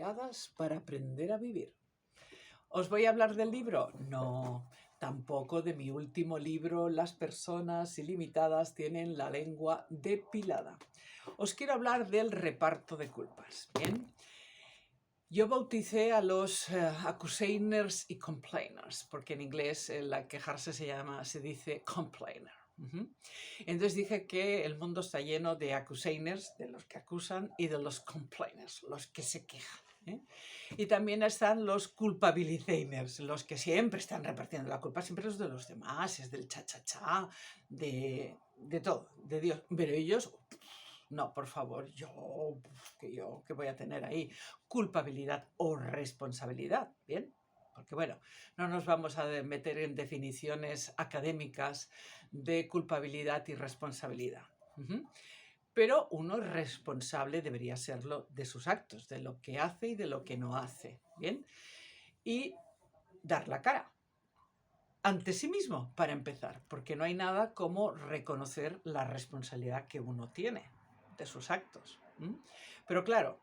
preparadas para aprender a vivir. ¿Os voy a hablar del libro? No, tampoco de mi último libro, Las personas ilimitadas tienen la lengua depilada. Os quiero hablar del reparto de culpas, ¿bien? Yo bauticé a los accusainers y complainers, porque en inglés la quejarse se dice complainer. Entonces dije que el mundo está lleno de accusainers, de los que acusan, y de los complainers, los que se quejan. Y también están los culpabilizainers, los que siempre están repartiendo la culpa, siempre es de los demás, es del cha-cha-cha, de todo, de Dios. Pero ellos, no, por favor, yo, ¿qué voy a tener ahí? Culpabilidad o responsabilidad, ¿bien? Porque bueno, no nos vamos a meter en definiciones académicas de culpabilidad y responsabilidad. Pero uno es responsable, debería serlo, de sus actos, de lo que hace y de lo que no hace, ¿bien? Y dar la cara ante sí mismo, para empezar, porque no hay nada como reconocer la responsabilidad que uno tiene de sus actos. Pero claro,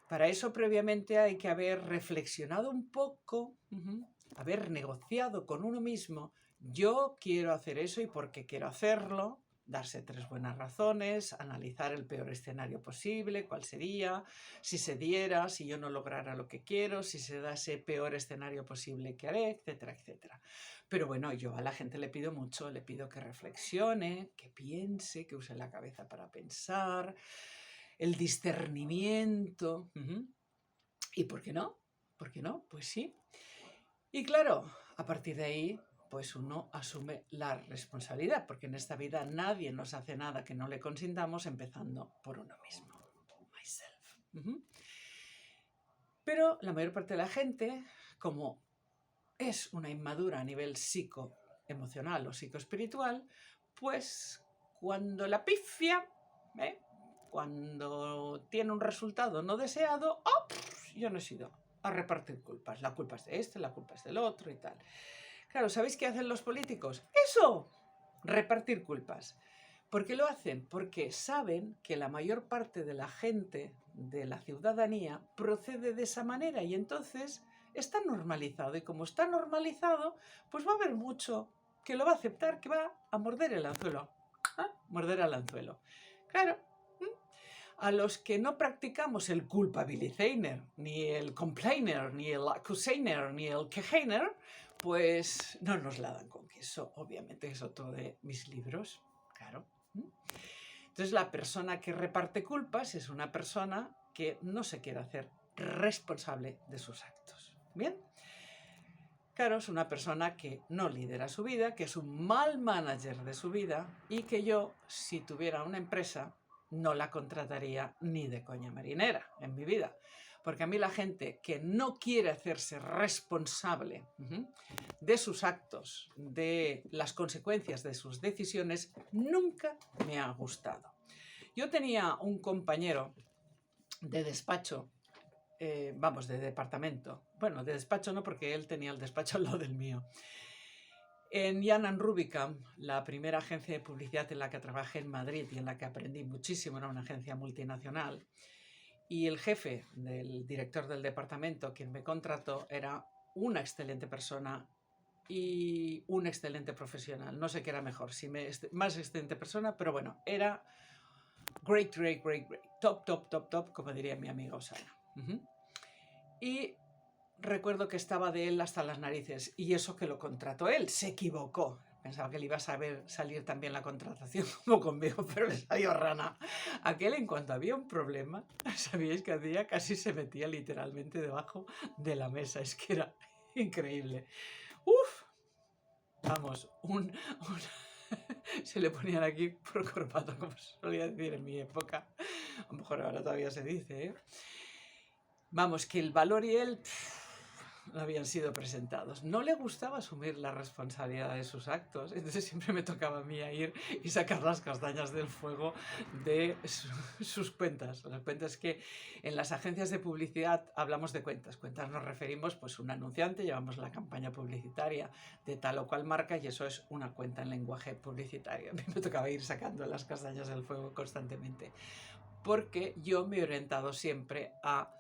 para eso previamente hay que haber reflexionado un poco, haber negociado con uno mismo, yo quiero hacer eso y por qué quiero hacerlo, darse 3 buenas razones, analizar el peor escenario posible, cuál sería, si se diera, si yo no lograra lo que quiero, si se da ese peor escenario posible que haré, etcétera, etcétera. Pero bueno, yo a la gente le pido mucho, le pido que reflexione, que piense, que use la cabeza para pensar, el discernimiento. ¿Y por qué no? ¿Por qué no? Pues sí. Y claro, a partir de ahí, pues uno asume la responsabilidad, porque en esta vida nadie nos hace nada que no le consintamos, empezando por uno mismo. Myself. Pero la mayor parte de la gente, como es una inmadura a nivel psicoemocional o psicoespiritual, pues cuando la pifia, cuando tiene un resultado no deseado, yo no he sido a repartir culpas. La culpa es de este, la culpa es del otro y tal. Claro, ¿sabéis qué hacen los políticos? ¡Eso! Repartir culpas. ¿Por qué lo hacen? Porque saben que la mayor parte de la gente, de la ciudadanía, procede de esa manera y entonces está normalizado. Y como está normalizado, pues va a haber mucho que lo va a aceptar, que va a morder el anzuelo. Morder al anzuelo. Claro. A los que no practicamos el culpabilizainer, ni el complainer, ni el accusainer, ni el quejainer, pues no nos la dan con queso. Obviamente es otro de mis libros, claro. Entonces la persona que reparte culpas es una persona que no se quiere hacer responsable de sus actos. ¿Bien? Claro, es una persona que no lidera su vida, que es un mal manager de su vida y que yo, si tuviera una empresa, no la contrataría ni de coña marinera en mi vida. Porque a mí la gente que no quiere hacerse responsable de sus actos, de las consecuencias de sus decisiones, nunca me ha gustado. Yo tenía un compañero de despacho, de departamento. Bueno, de despacho no, porque él tenía el despacho al lado del mío. En Jan Rubicam, la primera agencia de publicidad en la que trabajé en Madrid y en la que aprendí muchísimo, era una agencia multinacional, y el jefe del director del departamento, quien me contrató, era una excelente persona y un excelente profesional. No sé qué era mejor, si más excelente persona, pero bueno, era great, top, como diría mi amiga Osana. Y recuerdo que estaba de él hasta las narices, y eso que lo contrató él, se equivocó. Pensaba que le iba a salir también la contratación como conmigo, pero le salió rana. Aquel, en cuanto había un problema, ¿sabíais qué hacía? Casi se metía literalmente debajo de la mesa. Es que era increíble. Vamos, se le ponían aquí por corbata, como se solía decir en mi época. A lo mejor ahora todavía se dice, ¿eh? Vamos, que el valor y él habían sido presentados. No le gustaba asumir la responsabilidad de sus actos, entonces siempre me tocaba a mí ir y sacar las castañas del fuego de sus cuentas. Las cuentas que en las agencias de publicidad hablamos de cuentas. Cuentas nos referimos, pues un anunciante, llevamos la campaña publicitaria de tal o cual marca y eso es una cuenta en lenguaje publicitario. A mí me tocaba ir sacando las castañas del fuego constantemente, porque yo me he orientado siempre a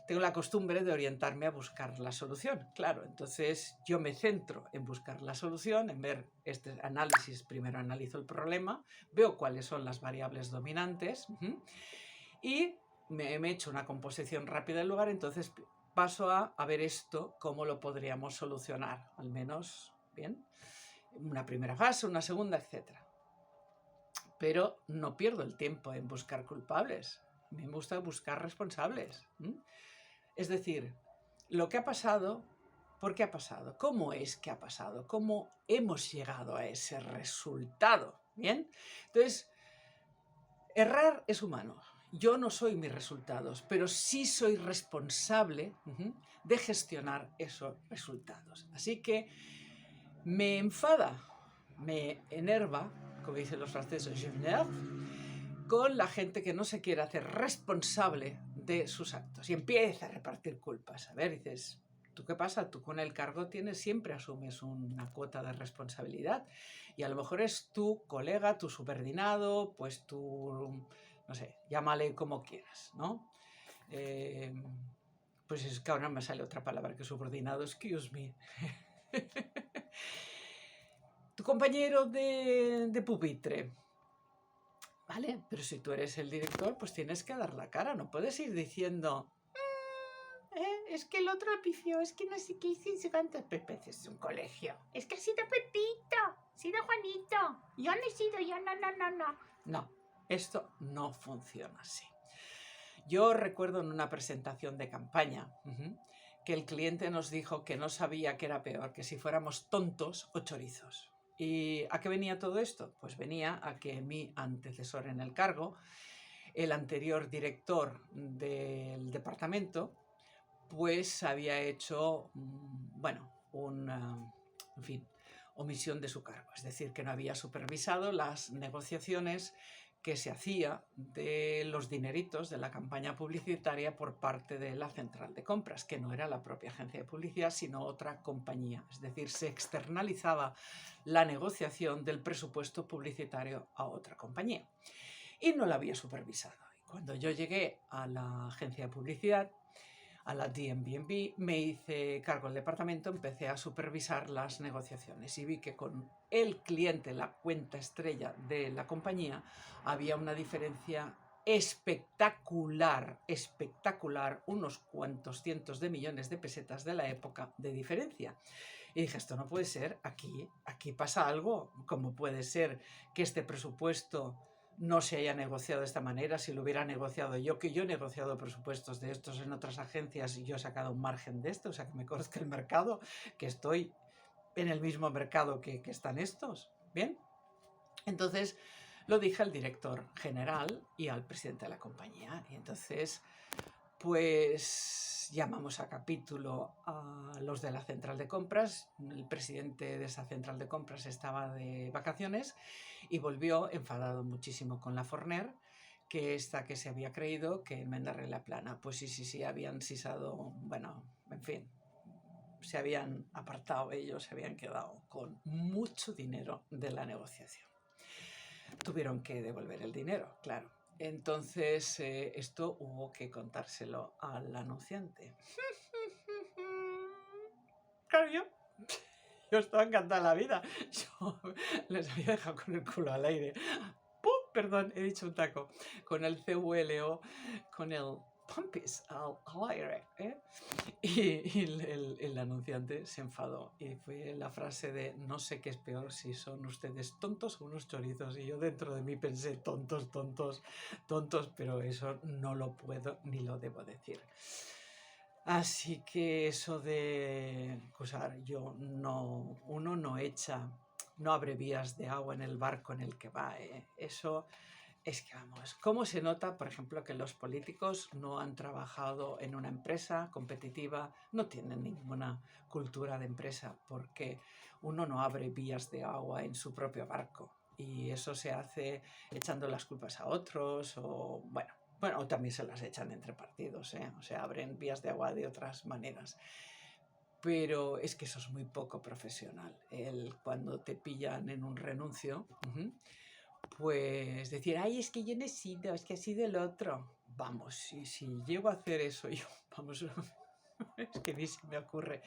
tengo la costumbre de orientarme a buscar la solución, claro. Entonces yo me centro en buscar la solución, en ver este análisis. Primero analizo el problema, veo cuáles son las variables dominantes y me he hecho una composición rápida del lugar. Entonces paso a ver esto, cómo lo podríamos solucionar, al menos, bien, una primera fase, una segunda, etc. Pero no pierdo el tiempo en buscar culpables, me gusta buscar responsables. Es decir, lo que ha pasado, ¿por qué ha pasado? ¿Cómo es que ha pasado? ¿Cómo hemos llegado a ese resultado? ¿Bien? Entonces, errar es humano. Yo no soy mis resultados, pero sí soy responsable de gestionar esos resultados. Así que me enfada, me enerva, como dicen los franceses, je m'énerve, con la gente que no se quiere hacer responsable de sus actos y empieza a repartir culpas. A ver, dices, ¿tú qué pasa? Tú con el cargo siempre asumes una cuota de responsabilidad y a lo mejor es tu colega, tu subordinado, pues tu, no sé, llámale como quieras, ¿no? Pues es que ahora me sale otra palabra que subordinado, excuse me. Tu compañero de pupitre. Vale, pero si tú eres el director, pues tienes que dar la cara, no puedes ir diciendo es que el otro pifió, es que no sé qué hice cuántas veces es un colegio. Es que ha sido Pepito, ha sido Juanito, yo no he sido yo, no. No, esto no funciona así. Yo recuerdo en una presentación de campaña que el cliente nos dijo que no sabía qué era peor, que si fuéramos tontos o chorizos. ¿Y a qué venía todo esto? Pues venía a que mi antecesor en el cargo, el anterior director del departamento, pues había hecho, en fin, omisión de su cargo. Es decir, que no había supervisado las negociaciones que se hacía de los dineritos de la campaña publicitaria por parte de la central de compras, que no era la propia agencia de publicidad, sino otra compañía. Es decir, se externalizaba la negociación del presupuesto publicitario a otra compañía. Y no la había supervisado. Y cuando yo llegué a la agencia de publicidad, a la DMB, me hice cargo del departamento, empecé a supervisar las negociaciones y vi que con el cliente, la cuenta estrella de la compañía, había una diferencia espectacular, unos cuantos cientos de millones de pesetas de la época de diferencia. Y dije, esto no puede ser, aquí pasa algo. ¿Cómo puede ser que este presupuesto no se haya negociado de esta manera? Si lo hubiera negociado yo, que yo he negociado presupuestos de estos en otras agencias y yo he sacado un margen de esto, o sea, que me conozca el mercado, que estoy en el mismo mercado que están estos. ¿Bien? Entonces lo dije al director general y al presidente de la compañía. Y entonces, pues llamamos a capítulo a los de la central de compras. El presidente de esa central de compras estaba de vacaciones y volvió enfadado muchísimo con la Forner, que se había creído que en Mendarre Plana, pues sí, habían sisado, en fin, se habían apartado ellos, se habían quedado con mucho dinero de la negociación. Tuvieron que devolver el dinero, claro. Entonces esto hubo que contárselo al anunciante. Claro, yo estaba encantada de la vida. Yo les había dejado con el culo al aire. ¡Pum! Perdón, he dicho un taco. Con el CULO, con el pumpis al aire. Y el anunciante se enfadó. Y fue la frase de no sé qué es peor, si son ustedes tontos o unos chorizos. Y yo dentro de mí pensé tontos, pero eso no lo puedo ni lo debo decir. Así que eso de acusar, uno no abre vías de agua en el barco en el que va. Eso es que vamos, ¿cómo se nota, por ejemplo, que los políticos no han trabajado en una empresa competitiva, no tienen ninguna cultura de empresa, porque uno no abre vías de agua en su propio barco? Y eso se hace echando las culpas a otros o, o también se las echan entre partidos, o sea, abren vías de agua de otras maneras. Pero es que eso es muy poco profesional. Cuando te pillan en un renuncio, pues decir, ay, es que yo no he sido, es que ha sido el otro. Vamos, si llego a hacer eso yo vamos, es que ni se me ocurre.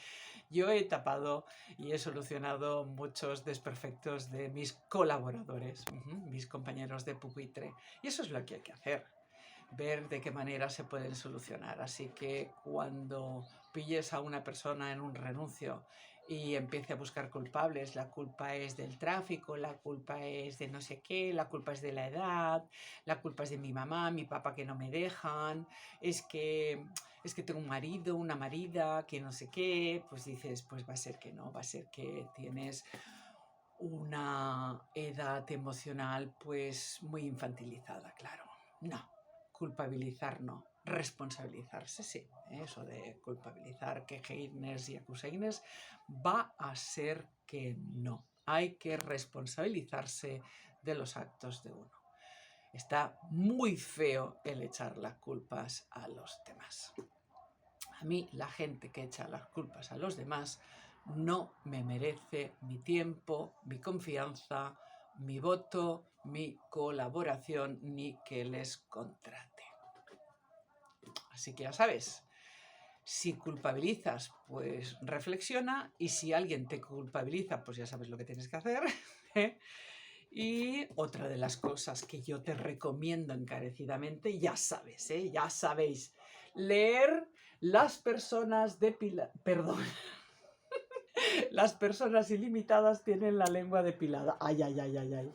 Yo he tapado y he solucionado muchos desperfectos de mis colaboradores, mis compañeros de pupitre. Y eso es lo que hay que hacer, ver de qué manera se pueden solucionar. Así que cuando pilles a una persona en un renuncio y empiece a buscar culpables, la culpa es del tráfico, la culpa es de no sé qué, la culpa es de la edad, la culpa es de mi mamá, mi papá que no me dejan, es que tengo un marido, una marida, que no sé qué, pues dices, pues va a ser que no, va a ser que tienes una edad emocional pues muy infantilizada, claro. No, culpabilizar no, responsabilizarse sí. Eso de culpabilizar, quejeines y acusaines va a ser que no. Hay que responsabilizarse de los actos de uno. Está muy feo el echar las culpas a los demás. A mí la gente que echa las culpas a los demás no me merece mi tiempo, mi confianza, mi voto, mi colaboración, ni que les contrate. Así que ya sabes, si culpabilizas, pues reflexiona, y si alguien te culpabiliza, pues ya sabes lo que tienes que hacer. Y otra de las cosas que yo te recomiendo encarecidamente, ya sabes, ya sabéis, leer Las personas perdón, las personas ilimitadas tienen la lengua depilada. Ay, ay, ay, ay, ay.